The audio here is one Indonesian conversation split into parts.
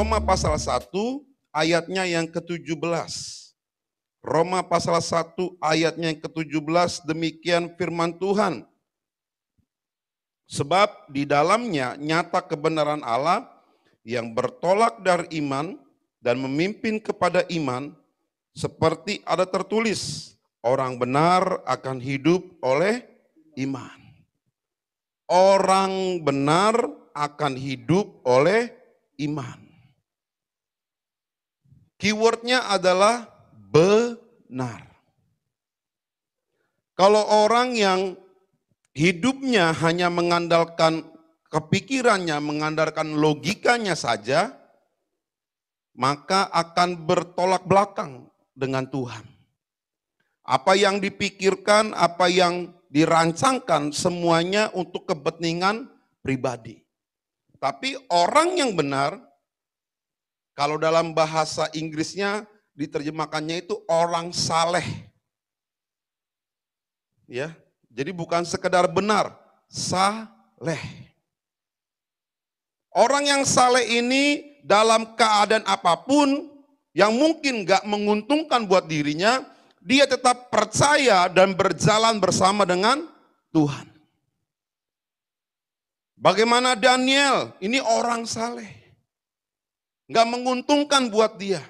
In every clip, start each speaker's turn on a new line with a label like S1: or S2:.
S1: Roma pasal 1 ayatnya yang ke-17. Roma pasal 1 ayatnya yang ke-17, demikian firman Tuhan. Sebab di dalamnya nyata kebenaran Allah yang bertolak dari iman dan memimpin kepada iman, seperti ada tertulis, orang benar akan hidup oleh iman. Orang benar akan hidup oleh iman. Keywordnya adalah benar. Kalau orang yang hidupnya hanya mengandalkan kepikirannya, mengandalkan logikanya saja, maka akan bertolak belakang dengan Tuhan. Apa yang dipikirkan, apa yang dirancangkan, semuanya untuk kepentingan pribadi. Tapi orang yang benar, kalau dalam bahasa Inggrisnya diterjemahkannya itu orang saleh. Ya, jadi bukan sekedar benar, saleh. Orang yang saleh ini dalam keadaan apapun yang mungkin gak menguntungkan buat dirinya, dia tetap percaya dan berjalan bersama dengan Tuhan. Bagaimana Daniel, ini orang saleh. Gak menguntungkan buat dia.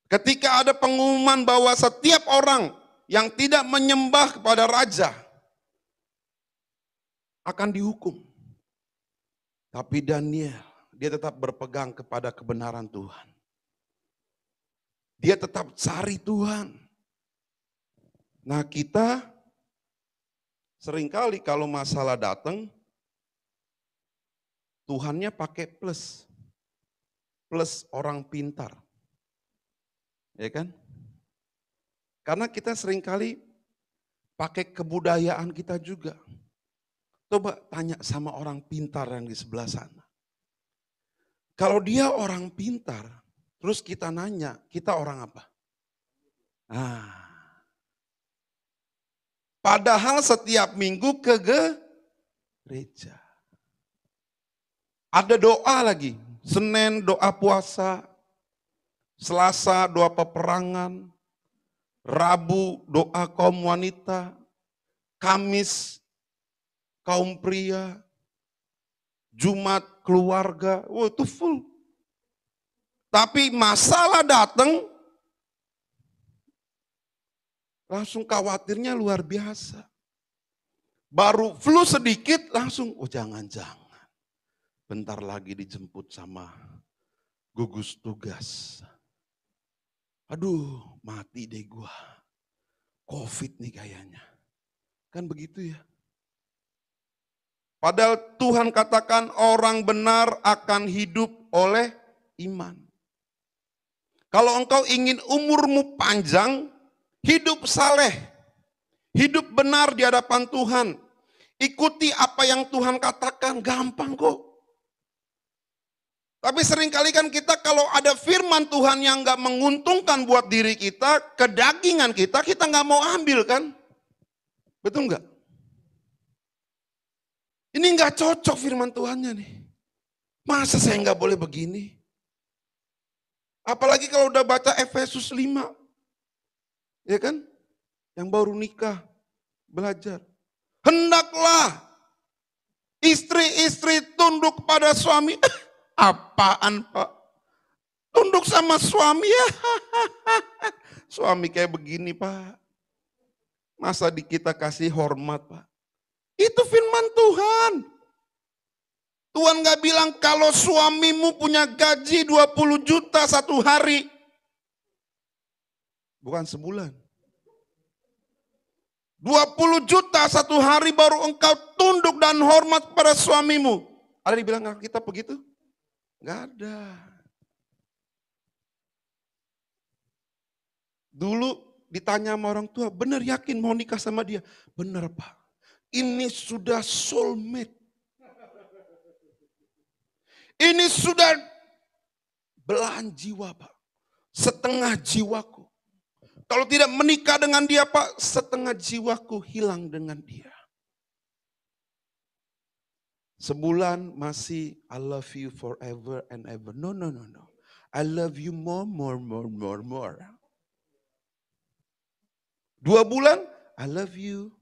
S1: Ketika ada pengumuman bahwa setiap orang yang tidak menyembah kepada raja akan dihukum. Tapi Daniel, dia tetap berpegang kepada kebenaran Tuhan. Dia tetap cari Tuhan. Nah, kita seringkali kalau masalah datang, Tuhannya pakai plus. Plus orang pintar. Ya kan? Karena kita seringkali pakai kebudayaan kita juga. Coba tanya sama orang pintar yang di sebelah sana. Kalau dia orang pintar, terus kita nanya, kita orang apa? Padahal setiap minggu ke gereja. Ada doa lagi, Senin doa puasa, Selasa doa peperangan, Rabu doa kaum wanita, Kamis kaum pria, Jumat keluarga, itu full. Tapi masalah datang, langsung khawatirnya luar biasa. Baru flu sedikit langsung, jangan-jangan. Bentar lagi dijemput sama gugus tugas. Aduh, mati deh gua. Covid nih kayaknya. Kan begitu ya. Padahal Tuhan katakan orang benar akan hidup oleh iman. Kalau engkau ingin umurmu panjang, hidup saleh, hidup benar di hadapan Tuhan. Ikuti apa yang Tuhan katakan, gampang kok. Tapi seringkali kan kita kalau ada firman Tuhan yang gak menguntungkan buat diri kita, kedagingan kita gak mau ambil kan? Betul gak? Ini gak cocok firman Tuhannya nih. Masa saya gak boleh begini? Apalagi kalau udah baca Efesus 5. Ya kan? Yang baru nikah, belajar. Hendaklah istri-istri tunduk pada suami. Apaan Pak? Tunduk sama suami ya. Suami kayak begini Pak. Masa di kita kasih hormat Pak? Itu firman Tuhan. Tuhan gak bilang kalau suamimu punya gaji 20 juta satu hari. Bukan sebulan. 20 juta satu hari baru engkau tunduk dan hormat pada suamimu. Ada dibilang Alkitab begitu? Gak ada. Dulu ditanya sama orang tua, benar yakin mau nikah sama dia? Benar Pak, ini sudah soulmate. Ini sudah belahan jiwa Pak, setengah jiwaku. Kalau tidak menikah dengan dia Pak, setengah jiwaku hilang dengan dia. Sebulan masih I love you forever and ever. No. I love you more. 2 bulan, I love you.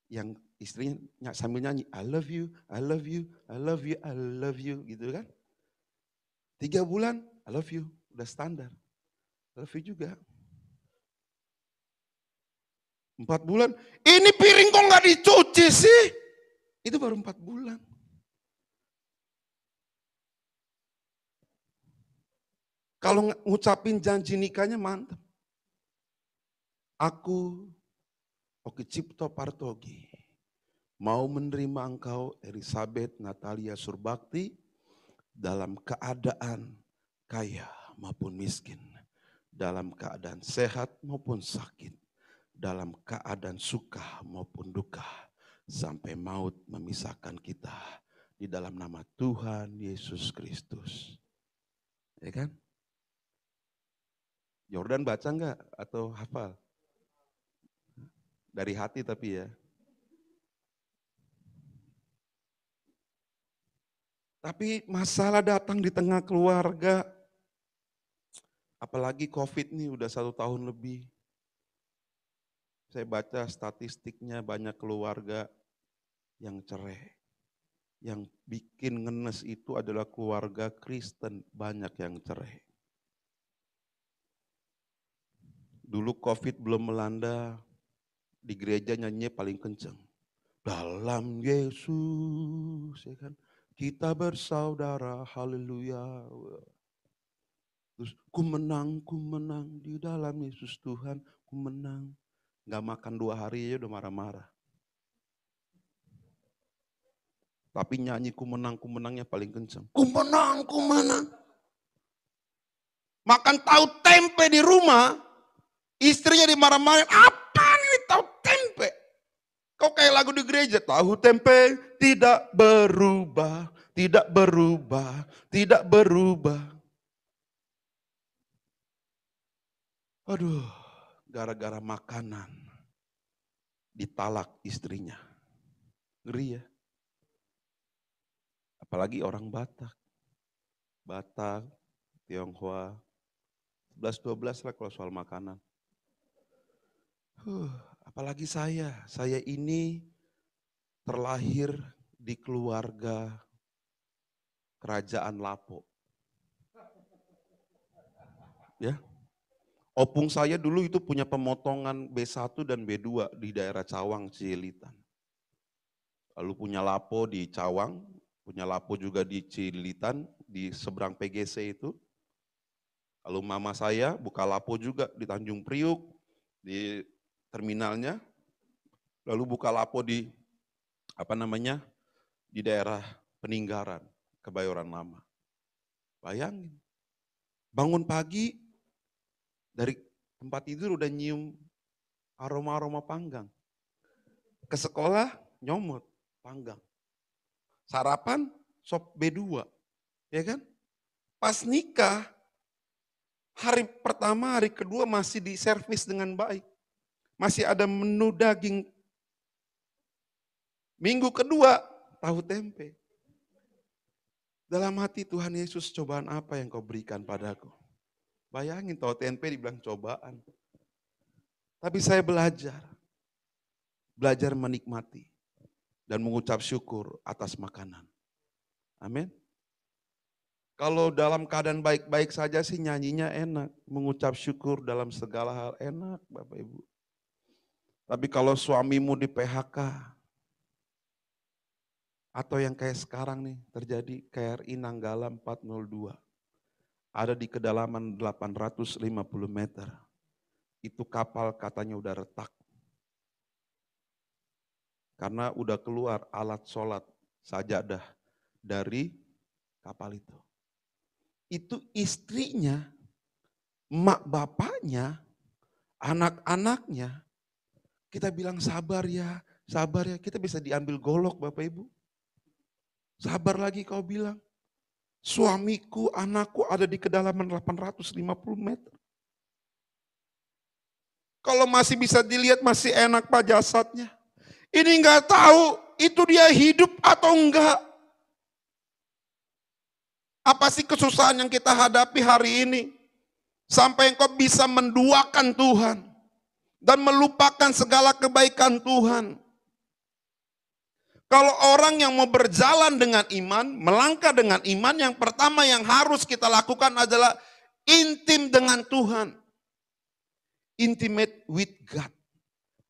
S1: Yang istrinya sambil nyanyi, I love you, I love you, I love you, I love you, gitu kan. 3 bulan, I love you, udah standar. I love you juga. 4 bulan, ini piring kok gak dicuci sih? Itu baru 4 bulan. Kalau ngucapin janji nikahnya mantap. Aku, Oke Cipto Partogi, mau menerima engkau Elizabeth Natalia Surbakti dalam keadaan kaya maupun miskin, dalam keadaan sehat maupun sakit, dalam keadaan suka maupun duka, sampai maut memisahkan kita, di dalam nama Tuhan Yesus Kristus. Ya kan? Jordan baca enggak atau hafal? Dari hati tapi ya. Tapi masalah datang di tengah keluarga, apalagi COVID nih udah 1 tahun lebih. Saya baca statistiknya banyak keluarga yang cerai. Yang bikin ngenes itu adalah keluarga Kristen, banyak yang cerai. Dulu COVID belum melanda, di gereja nyanyi paling kenceng. Dalam Yesus, ya kan? Kita bersaudara, haleluya. Terus ku menang di dalam Yesus Tuhan, ku menang. Gak makan 2 hari aja udah marah-marah. Tapi nyanyi ku menangnya paling kenceng. Ku menang. Makan tahu tempe di rumah, istrinya dimarah-marahin, apa ini tahu tempe? Kau kayak lagu di gereja, tahu tempe tidak berubah. Aduh, gara-gara makanan ditalak istrinya. Ngeri ya. Apalagi orang Batak, Tionghoa, 11-12 lah kalau soal makanan. Apalagi saya ini terlahir di keluarga kerajaan Lapo. Ya. Opung saya dulu itu punya pemotongan B1 dan B2 di daerah Cawang, Cililitan. Lalu punya Lapo di Cawang, punya Lapo juga di Cililitan, di seberang PGC itu. Lalu mama saya buka Lapo juga di Tanjung Priuk, di terminalnya. Lalu buka Lapo di di daerah Peninggaran, Kebayoran Lama. Bayangin, bangun pagi dari tempat tidur udah nyium aroma-aroma panggang. Ke sekolah nyomot panggang. Sarapan sop B2, ya kan? Pas nikah, hari pertama, hari kedua masih diservis dengan baik. Masih ada menu daging. Minggu kedua, tahu tempe. Dalam hati Tuhan Yesus, cobaan apa yang kau berikan padaku? Bayangin tahu tempe dibilang cobaan. Tapi saya belajar menikmati dan mengucap syukur atas makanan. Amin. Kalau dalam keadaan baik-baik saja sih nyanyinya enak, mengucap syukur dalam segala hal enak Bapak Ibu. Tapi kalau suamimu di PHK, atau yang kayak sekarang nih terjadi KRI Nanggala 402. Ada di kedalaman 850 meter. Itu kapal katanya udah retak. Karena udah keluar alat sholat sajadah dari kapal itu. Itu istrinya, mak bapaknya, anak-anaknya, kita bilang sabar ya, kita bisa diambil golok Bapak Ibu. Sabar lagi kau bilang. Suamiku, anakku ada di kedalaman 850 meter. Kalau masih bisa dilihat masih enak Pak jasadnya. Ini enggak tahu itu dia hidup atau enggak. Apa sih kesusahan yang kita hadapi hari ini? Sampai engkau bisa menduakan Tuhan dan melupakan segala kebaikan Tuhan. Kalau orang yang mau berjalan dengan iman, melangkah dengan iman, yang pertama yang harus kita lakukan adalah intim dengan Tuhan. Intimate with God.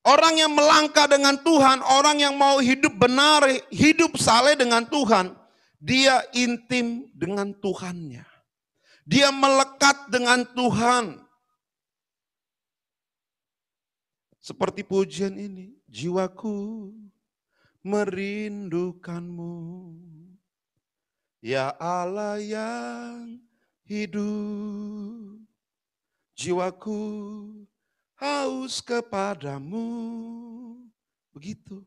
S1: Orang yang melangkah dengan Tuhan, orang yang mau hidup benar, hidup saleh dengan Tuhan, dia intim dengan Tuhannya. Dia melekat dengan Tuhan. Seperti pujian ini, jiwaku merindukanmu, ya Allah yang hidup. Jiwaku haus kepadamu. Begitu.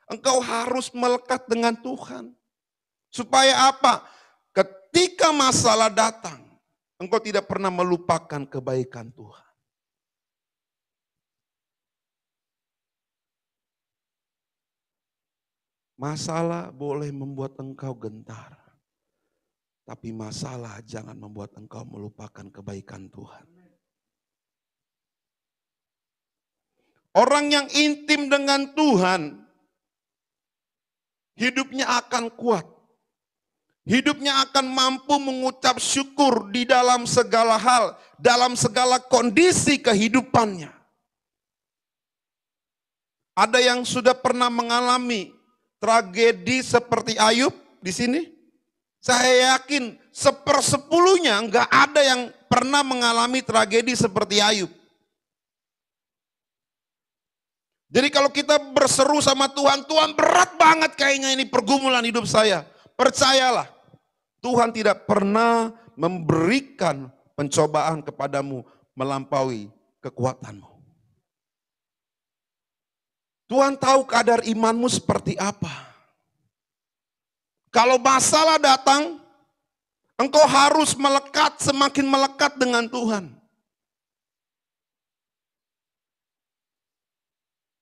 S1: Engkau harus melekat dengan Tuhan. Supaya apa? Ketika masalah datang, engkau tidak pernah melupakan kebaikan Tuhan. Masalah boleh membuat engkau gentar. Tapi masalah jangan membuat engkau melupakan kebaikan Tuhan. Orang yang intim dengan Tuhan, hidupnya akan kuat. Hidupnya akan mampu mengucap syukur di dalam segala hal, dalam segala kondisi kehidupannya. Ada yang sudah pernah mengalami tragedi seperti Ayub di sini? Saya yakin 1/10-nya enggak ada yang pernah mengalami tragedi seperti Ayub. Jadi kalau kita berseru sama Tuhan, Tuhan berat banget kayaknya ini pergumulan hidup saya. Percayalah, Tuhan tidak pernah memberikan pencobaan kepadamu melampaui kekuatanmu. Tuhan tahu kadar imanmu seperti apa. Kalau masalah datang, engkau harus melekat, semakin melekat dengan Tuhan.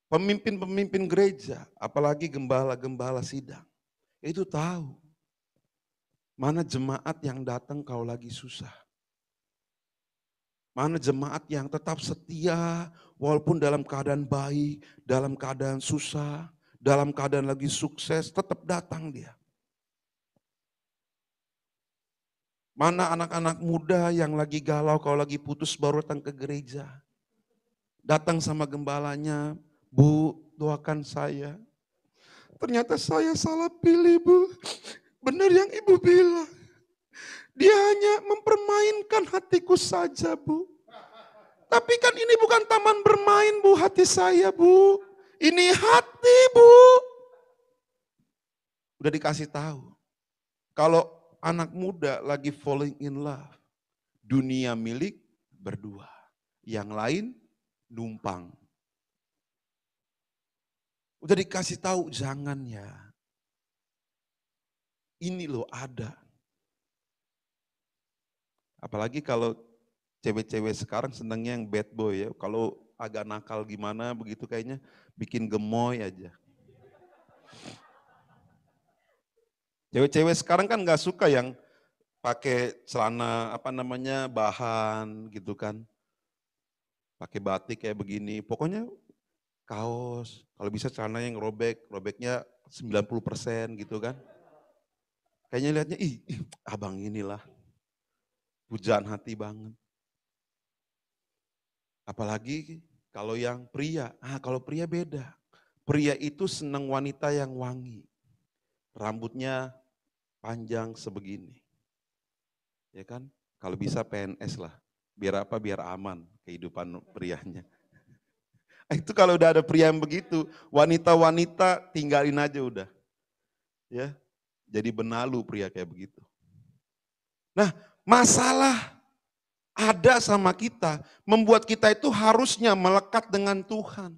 S1: Pemimpin-pemimpin gereja, apalagi gembala-gembala sidang, itu tahu mana jemaat yang datang kalau lagi susah. Mana jemaat yang tetap setia walaupun dalam keadaan baik, dalam keadaan susah, dalam keadaan lagi sukses, tetap datang dia. Mana anak-anak muda yang lagi galau kalau lagi putus baru datang ke gereja. Datang sama gembalanya, Bu, doakan saya. Ternyata saya salah pilih, Bu. Benar yang Ibu bilang. Dia hanya mempermainkan hatiku saja, Bu. Tapi kan ini bukan taman bermain, Bu, hati saya, Bu. Ini hati, Bu. Udah dikasih tahu. Kalau anak muda lagi falling in love, dunia milik berdua. Yang lain numpang. Udah dikasih tahu, jangan ya. Ini loh ada. Apalagi kalau cewek-cewek sekarang senangnya yang bad boy ya. Kalau agak nakal gimana begitu kayaknya bikin gemoy aja. Cewek-cewek sekarang kan gak suka yang pakai celana bahan gitu kan. Pakai batik kayak begini. Pokoknya kaos, kalau bisa celana yang robeknya 90% gitu kan. Kayaknya lihatnya, abang inilah. Pujaan hati banget. Apalagi kalau yang pria, kalau pria beda. Pria itu senang wanita yang wangi. Rambutnya panjang sebegini. Ya kan? Kalau bisa PNS lah. Biar apa? Biar aman kehidupan prianya. Itu kalau udah ada pria yang begitu, wanita-wanita tinggalin aja udah. Ya. Jadi benalu pria kayak begitu. Nah, masalah ada sama kita, membuat kita itu harusnya melekat dengan Tuhan.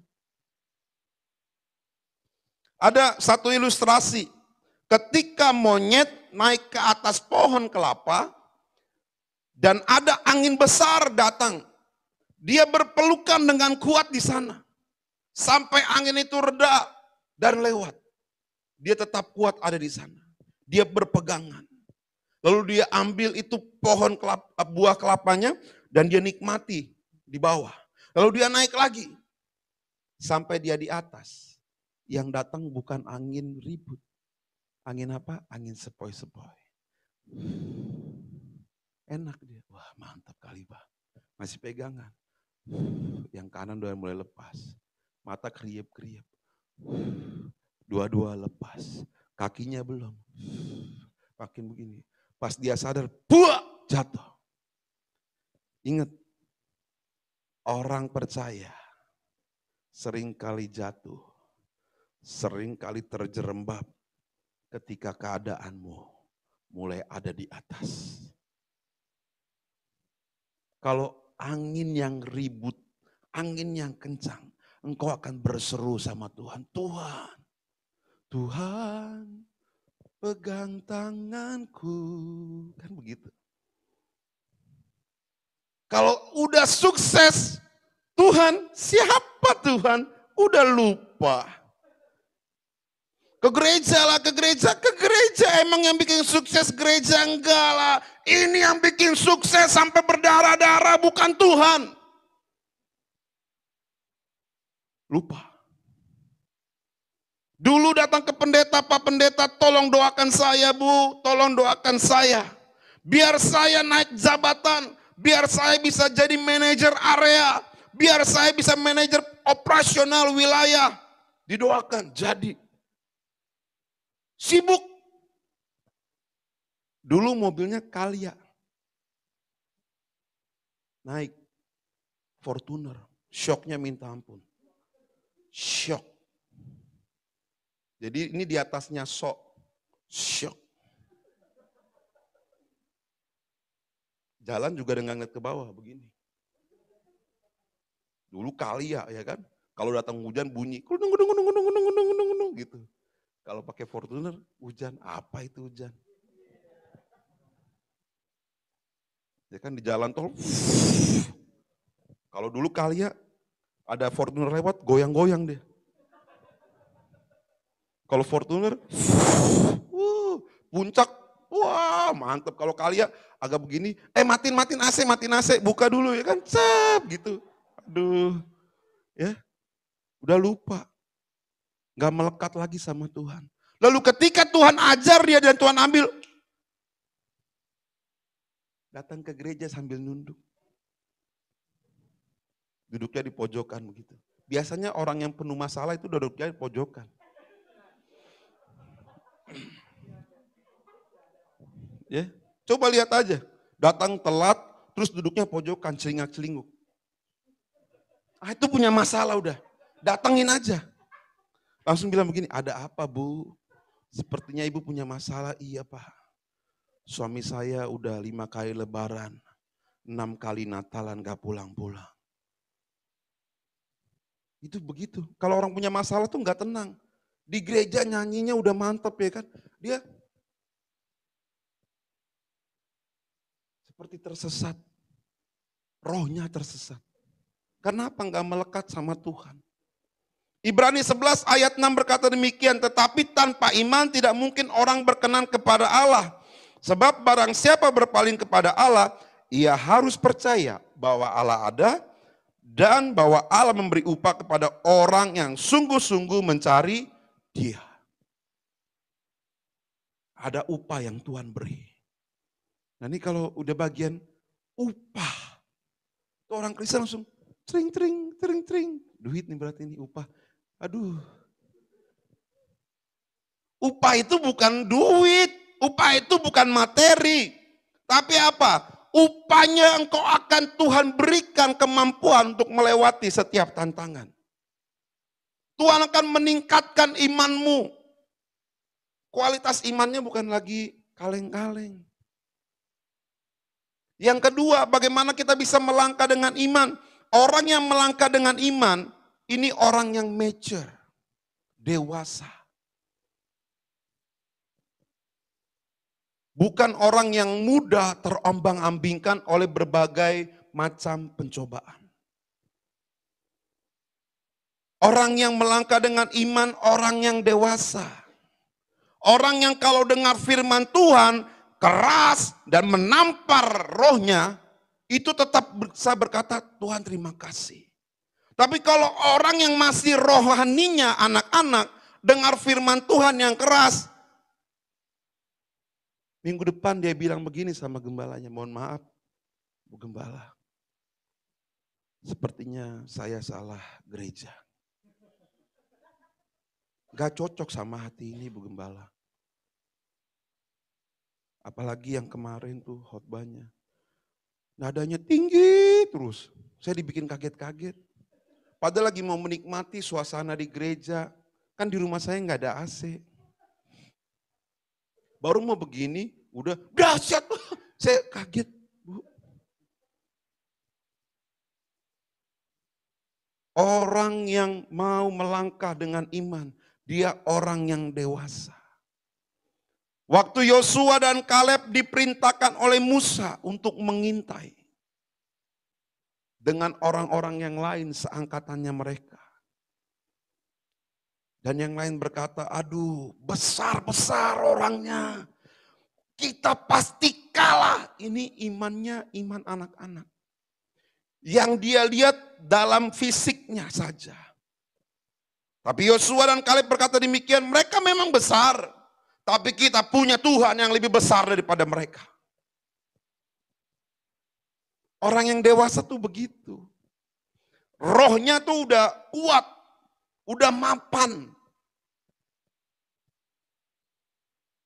S1: Ada satu ilustrasi, ketika monyet naik ke atas pohon kelapa, dan ada angin besar datang, dia berpelukan dengan kuat di sana. Sampai angin itu reda dan lewat. Dia tetap kuat ada di sana. Dia berpegangan. Lalu dia ambil itu buah kelapanya dan dia nikmati di bawah. Lalu dia naik lagi sampai dia di atas. Yang datang bukan angin ribut. Angin apa? Angin sepoi-sepoi. Enak dia. Wah, mantap kali, Pak. Masih pegangan. Yang kanan udah mulai lepas. Mata kriep-kriep. Dua-dua lepas. Kakinya belum. Makin begini. Pas dia sadar, buah, jatuh. Ingat, orang percaya seringkali jatuh, seringkali terjerembab ketika keadaanmu mulai ada di atas. Kalau angin yang ribut, angin yang kencang, engkau akan berseru sama Tuhan. Tuhan, Tuhan, pegang tanganku. Kan begitu. Kalau udah sukses, Tuhan, siapa Tuhan? Udah lupa. Ke gereja lah, ke gereja. Emang yang bikin sukses gereja? Enggak lah. Ini yang bikin sukses sampai berdarah-darah, bukan Tuhan. Lupa. Dulu datang ke pendeta, Pak Pendeta, tolong doakan saya, Bu. Tolong doakan saya. Biar saya naik jabatan. Biar saya bisa jadi manajer area. Biar saya bisa manajer operasional wilayah. Didoakan, jadi. Sibuk. Dulu mobilnya Calya. Naik. Fortuner. Shocknya minta ampun. Shock. Jadi ini di atasnya sok. Shock. Jalan juga dengan ngeliat ke bawah begini. Dulu Calya ya kan. Kalau datang hujan bunyi. Gitu. Kalau pakai Fortuner hujan. Apa itu hujan? Ya kan di jalan tol. Kalau dulu Calya ada Fortuner lewat goyang-goyang dia. Kalau Fortuner puncak. Wah mantep. Kalau Calya agak begini, matiin AC, buka dulu ya kan, cap gitu. Aduh, ya udah lupa. Gak melekat lagi sama Tuhan. Lalu ketika Tuhan ajar dia dan Tuhan ambil, datang ke gereja sambil nunduk. Duduknya di pojokan begitu. Biasanya orang yang penuh masalah itu duduknya di pojokan. Ya, coba lihat aja. Datang telat, terus duduknya pojokan, celingak-celinguk. Itu punya masalah udah. Datengin aja. Langsung bilang begini, ada apa Bu? Sepertinya Ibu punya masalah. Iya Pak. Suami saya udah 5 kali lebaran, 6 kali Natalan gak pulang-pulang. Itu begitu. Kalau orang punya masalah tuh gak tenang. Di gereja nyanyinya udah mantep ya kan. Dia seperti tersesat. Rohnya tersesat. Kenapa gak melekat sama Tuhan? Ibrani 11 ayat 6 berkata demikian. Tetapi tanpa iman tidak mungkin orang berkenan kepada Allah. Sebab barang siapa berpaling kepada Allah, ia harus percaya bahwa Allah ada dan bahwa Allah memberi upah kepada orang yang sungguh-sungguh mencari Dia. Ada upah yang Tuhan beri. Nah ini kalau udah bagian upah, tuh orang Kristen langsung tring. Duit nih berarti ini upah. Aduh. Upah itu bukan duit, upah itu bukan materi. Tapi apa? Upahnya engkau akan Tuhan berikan kemampuan untuk melewati setiap tantangan. Tuhan akan meningkatkan imanmu. Kualitas imannya bukan lagi kaleng-kaleng. Yang kedua, bagaimana kita bisa melangkah dengan iman? Orang yang melangkah dengan iman, ini orang yang mature, dewasa. Bukan orang yang mudah terombang-ambingkan oleh berbagai macam pencobaan. Orang yang melangkah dengan iman, orang yang dewasa. Orang yang kalau dengar firman Tuhan, keras dan menampar rohnya, itu tetap bisa berkata, Tuhan terima kasih. Tapi kalau orang yang masih rohaninya anak-anak, dengar firman Tuhan yang keras, minggu depan dia bilang begini sama gembalanya, mohon maaf Bu Gembala, sepertinya saya salah gereja. Gak cocok sama hati ini Bu Gembala. Apalagi yang kemarin tuh khotbahnya. Nadanya tinggi terus. Saya dibikin kaget-kaget. Padahal lagi mau menikmati suasana di gereja. Kan di rumah saya nggak ada AC. Baru mau begini, udah dahsyat. Saya kaget, Bu. Orang yang mau melangkah dengan iman, dia orang yang dewasa. Waktu Yosua dan Kaleb diperintahkan oleh Musa untuk mengintai dengan orang-orang yang lain seangkatannya mereka. Dan yang lain berkata, aduh besar-besar orangnya, kita pasti kalah. Ini imannya iman anak-anak. Yang dia lihat dalam fisiknya saja. Tapi Yosua dan Kaleb berkata demikian, mereka memang besar. Tapi kita punya Tuhan yang lebih besar daripada mereka. Orang yang dewasa tuh begitu. Rohnya tuh udah kuat, udah mapan.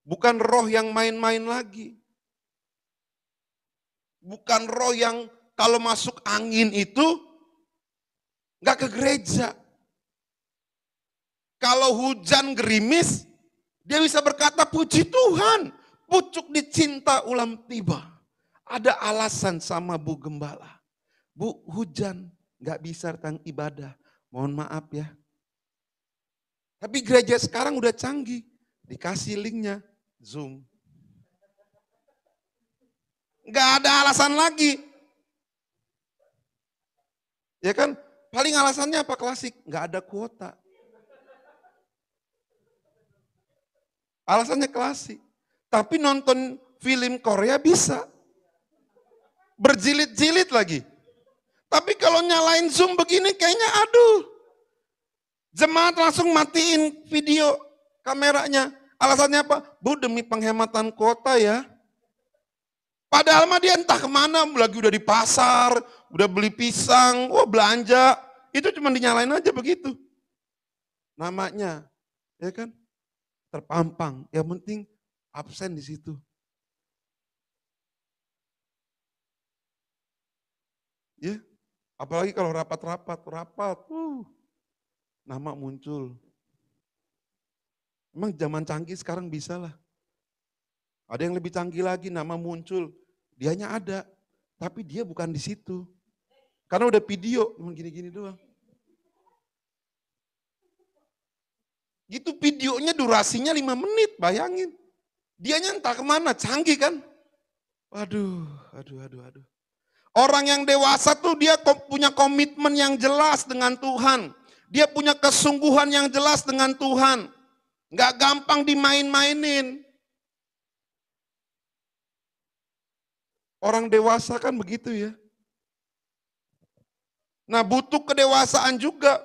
S1: Bukan roh yang main-main lagi. Bukan roh yang kalau masuk angin itu gak ke gereja. Kalau hujan gerimis, dia bisa berkata puji Tuhan. Pucuk dicinta ulam tiba. Ada alasan sama Bu Gembala. Bu, hujan gak bisa datang ibadah. Mohon maaf ya. Tapi gereja sekarang udah canggih. Dikasih linknya, Zoom. Gak ada alasan lagi. Ya kan, paling alasannya apa klasik? Gak ada kuota. Alasannya klasik. Tapi nonton film Korea bisa. Berjilid-jilid lagi. Tapi kalau nyalain Zoom begini kayaknya aduh. Jemaat langsung matiin video kameranya. Alasannya apa? Bu, demi penghematan kuota ya. Padahal mah dia entah kemana, lagi udah di pasar, udah beli pisang, wah belanja. Itu cuma dinyalain aja begitu. Namanya, ya kan? Terpampang. Yang penting absen di situ. Ya, apalagi kalau rapat, nama muncul. Emang zaman canggih sekarang bisa lah. Ada yang lebih canggih lagi, nama muncul. Dianya ada, tapi dia bukan di situ. Karena udah video, cuma gini-gini doang. Gitu videonya durasinya 5 menit, bayangin. Dianya entah kemana, canggih kan. Aduh. Orang yang dewasa tuh dia punya komitmen yang jelas dengan Tuhan. Dia punya kesungguhan yang jelas dengan Tuhan. Nggak gampang dimain-mainin. Orang dewasa kan begitu ya. Nah butuh kedewasaan juga.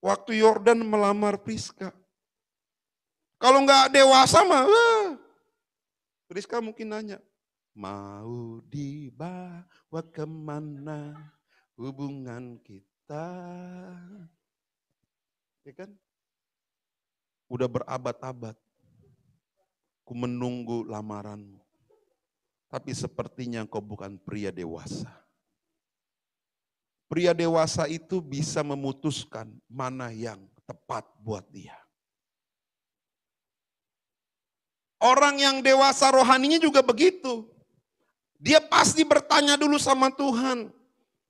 S1: Waktu Yordan melamar Priska. Kalau nggak dewasa mah, Priska mungkin nanya. Mau dibawa kemana hubungan kita? Ya kan? Udah berabad-abad. Ku menunggu lamaranmu. Tapi sepertinya engkau bukan pria dewasa. Pria dewasa itu bisa memutuskan mana yang tepat buat dia. Orang yang dewasa rohaninya juga begitu. Dia pasti bertanya dulu sama Tuhan.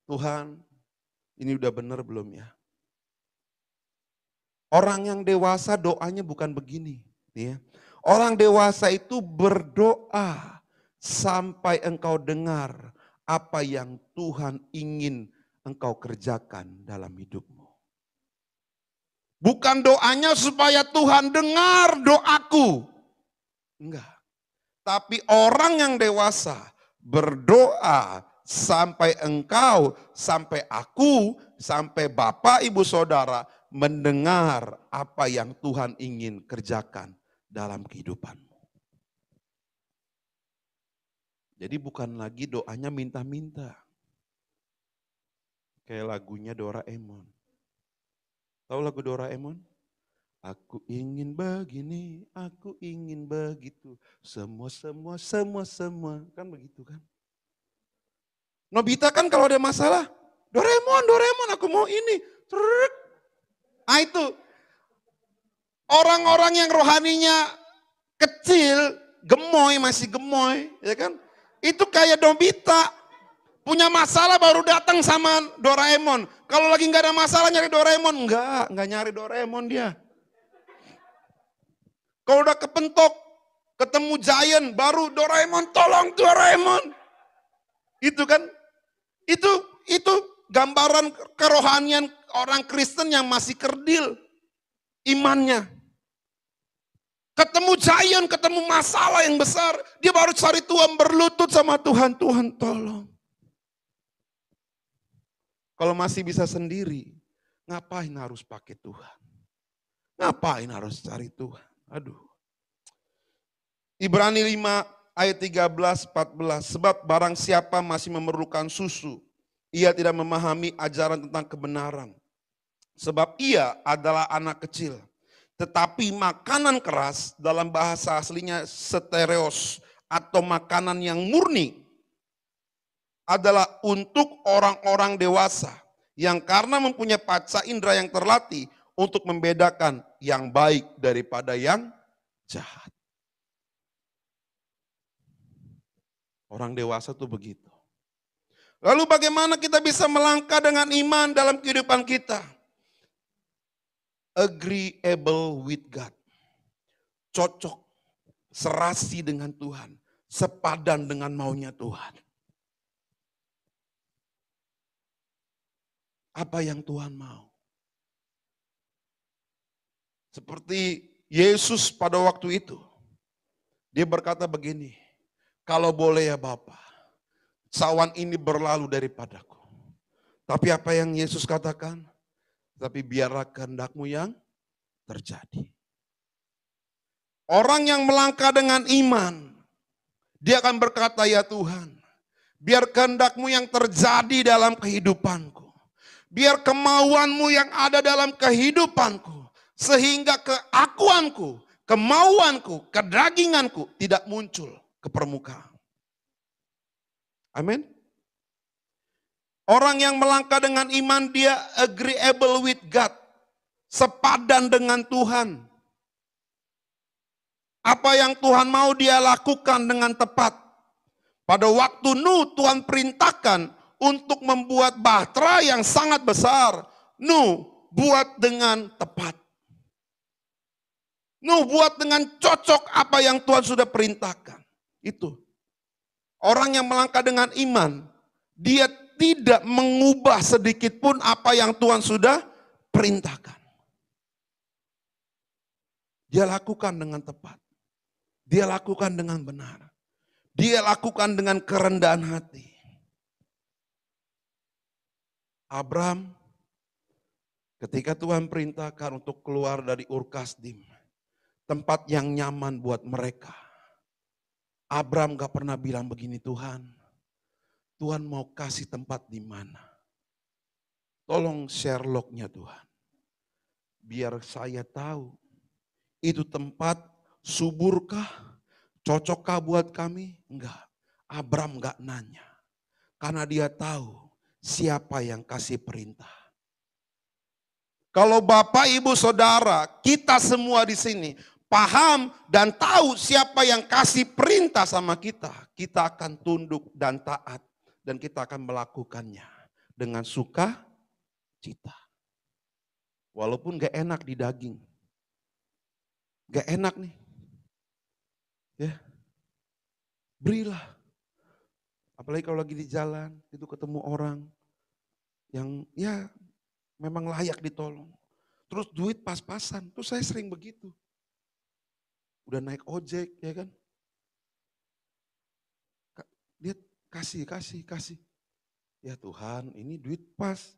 S1: Tuhan, ini udah benar belum ya? Orang yang dewasa doanya bukan begini. Ya. Orang dewasa itu berdoa sampai engkau dengar apa yang Tuhan ingin engkau kerjakan dalam hidupmu. Bukan doanya supaya Tuhan dengar doaku. Enggak. Tapi orang yang dewasa berdoa sampai engkau, sampai aku, sampai Bapak Ibu Saudara mendengar apa yang Tuhan ingin kerjakan dalam kehidupanmu. Jadi bukan lagi doanya minta-minta. Kayak lagunya Doraemon. Tahu lagu Doraemon? Aku ingin begini, aku ingin begitu. Semua. Kan begitu kan? Nobita kan kalau ada masalah, Doraemon, aku mau ini. Ah itu, orang-orang yang rohaninya kecil, masih gemoy, ya kan? Itu kayak Nobita, punya masalah baru datang sama Doraemon. Kalau lagi nggak ada masalah nyari Doraemon, nggak nyari Doraemon dia. Kalau udah kepentok, ketemu Giant, baru Doraemon, tolong Doraemon. Itu kan, itu gambaran kerohanian orang Kristen yang masih kerdil imannya. Ketemu Giant, ketemu masalah yang besar, dia baru cari Tuhan, berlutut sama Tuhan, Tuhan tolong. Kalau masih bisa sendiri, ngapain harus pakai Tuhan? Ngapain harus cari Tuhan? Aduh. Ibrani 5 ayat 13-14. Sebab barang siapa masih memerlukan susu, ia tidak memahami ajaran tentang kebenaran. Sebab ia adalah anak kecil. Tetapi makanan keras, dalam bahasa aslinya stereos, atau makanan yang murni, adalah untuk orang-orang dewasa yang karena mempunyai panca indera yang terlatih untuk membedakan yang baik daripada yang jahat. Orang dewasa tuh begitu. Lalu bagaimana kita bisa melangkah dengan iman dalam kehidupan kita? Agreeable with God. Cocok, serasi dengan Tuhan, sepadan dengan maunya Tuhan. Apa yang Tuhan mau. Seperti Yesus pada waktu itu. Dia berkata begini, kalau boleh ya Bapa, sawan ini berlalu daripadaku. Tapi apa yang Yesus katakan? Tapi biarlah kehendakmu yang terjadi. Orang yang melangkah dengan iman, dia akan berkata, ya Tuhan, biar kehendakmu yang terjadi dalam kehidupanku. Biar kemauanmu yang ada dalam kehidupanku. Sehingga keakuanku, kemauanku, kedaginganku tidak muncul ke permukaan. Amin. Orang yang melangkah dengan iman dia agreeable with God. Sepadan dengan Tuhan. Apa yang Tuhan mau dia lakukan dengan tepat. Pada waktu Nuh Tuhan perintahkan untuk membuat bahtera yang sangat besar. Nuh buat dengan tepat. Nuh buat dengan cocok apa yang Tuhan sudah perintahkan. Itu. Orang yang melangkah dengan iman, dia tidak mengubah sedikit pun apa yang Tuhan sudah perintahkan. Dia lakukan dengan tepat. Dia lakukan dengan benar. Dia lakukan dengan kerendahan hati. Abraham, ketika Tuhan perintahkan untuk keluar dari Ur Kasdim, tempat yang nyaman buat mereka. Abraham gak pernah bilang begini, Tuhan mau kasih tempat di mana? Tolong share lognya Tuhan. Biar saya tahu, itu tempat suburkah? Cocokkah buat kami? Enggak. Abraham gak nanya. Karena dia tahu siapa yang kasih perintah. Kalau Bapak, Ibu, Saudara, kita semua di sini paham dan tahu siapa yang kasih perintah sama kita, kita akan tunduk dan taat dan kita akan melakukannya dengan sukacita. Walaupun gak enak di daging. Gak enak nih. Ya. Berilah. Apalagi kalau lagi di jalan, itu ketemu orang yang ya memang layak ditolong. Terus duit pas-pasan, tuh saya sering begitu. Udah naik ojek ya kan. kasih. Ya Tuhan, ini duit pas.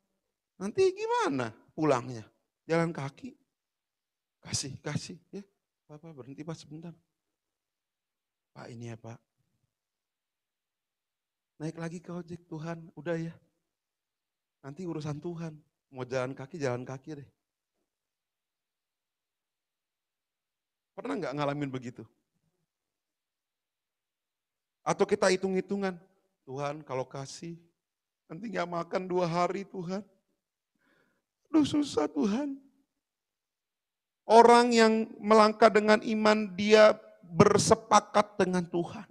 S1: Nanti gimana pulangnya? Jalan kaki? Kasih. Ya, Bapak berhenti Pak sebentar. Pak ini ya Pak. Naik lagi ke ojek, Tuhan, udah ya. Nanti urusan Tuhan. Mau jalan kaki deh. Pernah nggak ngalamin begitu? Atau kita hitung-hitungan, Tuhan kalau kasih, nanti nggak makan 2 hari Tuhan. Aduh susah Tuhan. Orang yang melangkah dengan iman, dia bersepakat dengan Tuhan.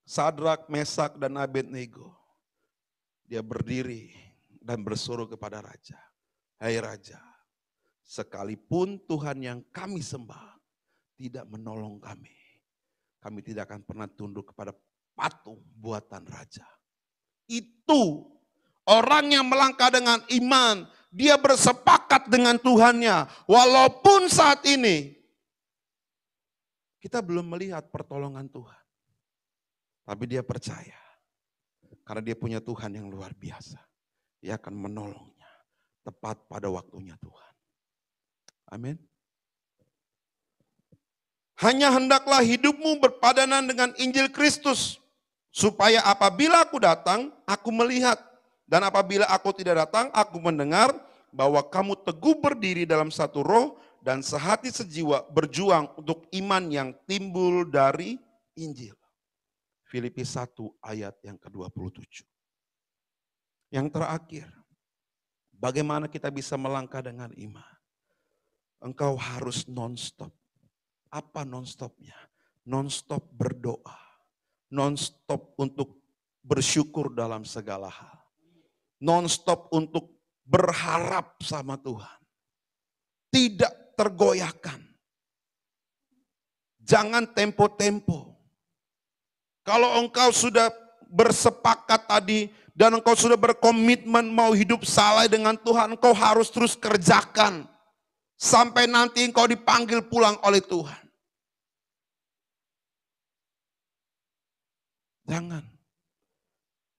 S1: Sadrak, Mesak, dan Abednego. Dia berdiri dan bersuruh kepada Raja. Hai Raja, sekalipun Tuhan yang kami sembah tidak menolong kami, kami tidak akan pernah tunduk kepada patung buatan Raja. Itu orang yang melangkah dengan iman, dia bersepakat dengan Tuhannya. Walaupun saat ini kita belum melihat pertolongan Tuhan. Tapi dia percaya. Karena dia punya Tuhan yang luar biasa. Dia akan menolongnya tepat pada waktunya Tuhan. Amin. Hanya hendaklah hidupmu berpadanan dengan Injil Kristus. Supaya apabila aku datang, aku melihat. Dan apabila aku tidak datang, aku mendengar bahwa kamu teguh berdiri dalam satu roh dan sehati sejiwa berjuang untuk iman yang timbul dari Injil. Filipi 1 ayat yang ke-27. Yang terakhir, bagaimana kita bisa melangkah dengan iman? Engkau harus non-stop. Apa non-stopnya? Non-stop berdoa. Non-stop untuk bersyukur dalam segala hal. Non-stop untuk berharap sama Tuhan. Tidak tergoyahkan. Jangan tempo-tempo. Kalau engkau sudah bersepakat tadi dan engkau sudah berkomitmen mau hidup saleh dengan Tuhan, engkau harus terus kerjakan. Sampai nanti engkau dipanggil pulang oleh Tuhan. Jangan.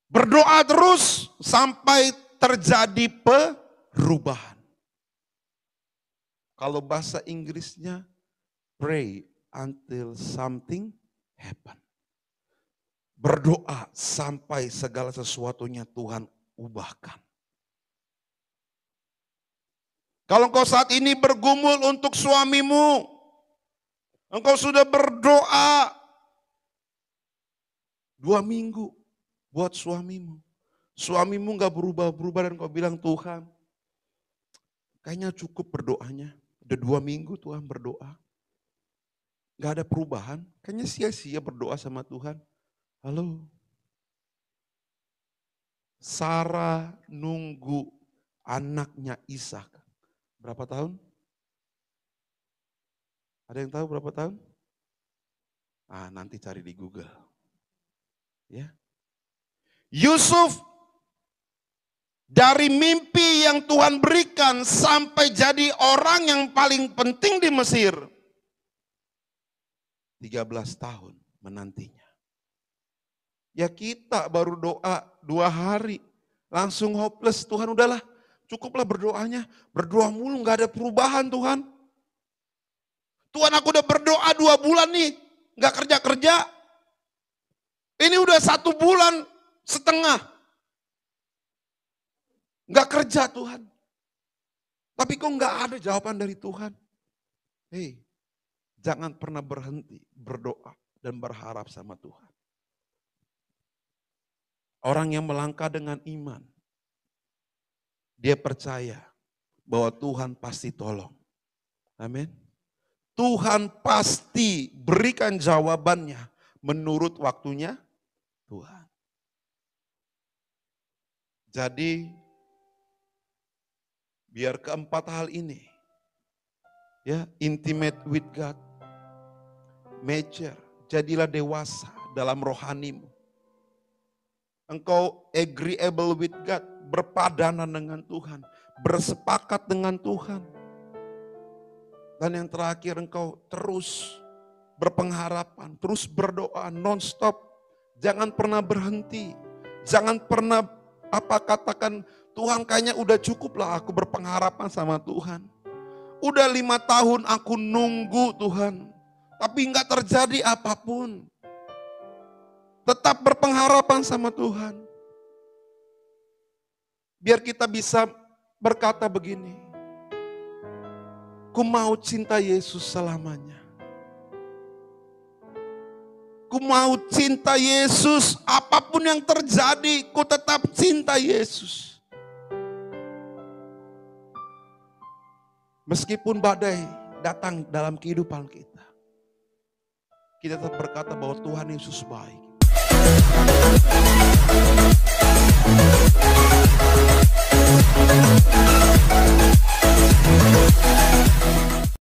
S1: Berdoa terus sampai terjadi perubahan. Kalau bahasa Inggrisnya, pray until something happen. Berdoa sampai segala sesuatunya Tuhan ubahkan. Kalau engkau saat ini bergumul untuk suamimu, engkau sudah berdoa 2 minggu buat suamimu. Suamimu gak berubah-berubah dan kau bilang Tuhan, kayaknya cukup berdoanya. Udah 2 minggu Tuhan berdoa. Gak ada perubahan, kayaknya sia-sia berdoa sama Tuhan. Halo. Sarah nunggu anaknya Ishak. Berapa tahun? Ada yang tahu berapa tahun? Nanti cari di Google. Ya. Yusuf dari mimpi yang Tuhan berikan sampai jadi orang yang paling penting di Mesir. 13 tahun menantinya. Ya kita baru doa 2 hari, langsung hopeless. Tuhan udahlah, cukuplah berdoanya. Berdoa mulu gak ada perubahan Tuhan. Tuhan aku udah berdoa 2 bulan nih, gak kerja-kerja. Ini udah 1 bulan setengah. Gak kerja Tuhan. Tapi kok gak ada jawaban dari Tuhan. Hei, jangan pernah berhenti berdoa dan berharap sama Tuhan. Orang yang melangkah dengan iman, dia percaya bahwa Tuhan pasti tolong. Amin. Tuhan pasti berikan jawabannya menurut waktunya Tuhan. Jadi, biar keempat hal ini, ya, intimate with God, mature, jadilah dewasa dalam rohanimu. Engkau agreeable with God, berpadanan dengan Tuhan, bersepakat dengan Tuhan. Dan yang terakhir engkau terus berpengharapan, terus berdoa non-stop. Jangan pernah berhenti. Jangan pernah katakan, Tuhan kayaknya udah cukup lah aku berpengharapan sama Tuhan. Udah 5 tahun aku nunggu Tuhan, tapi nggak terjadi apapun. Tetap berpengharapan sama Tuhan. Biar kita bisa berkata begini, ku mau cinta Yesus selamanya. Ku mau cinta Yesus, apapun yang terjadi, ku tetap cinta Yesus. Meskipun badai datang dalam kehidupan kita, kita tetap berkata bahwa Tuhan Yesus baik.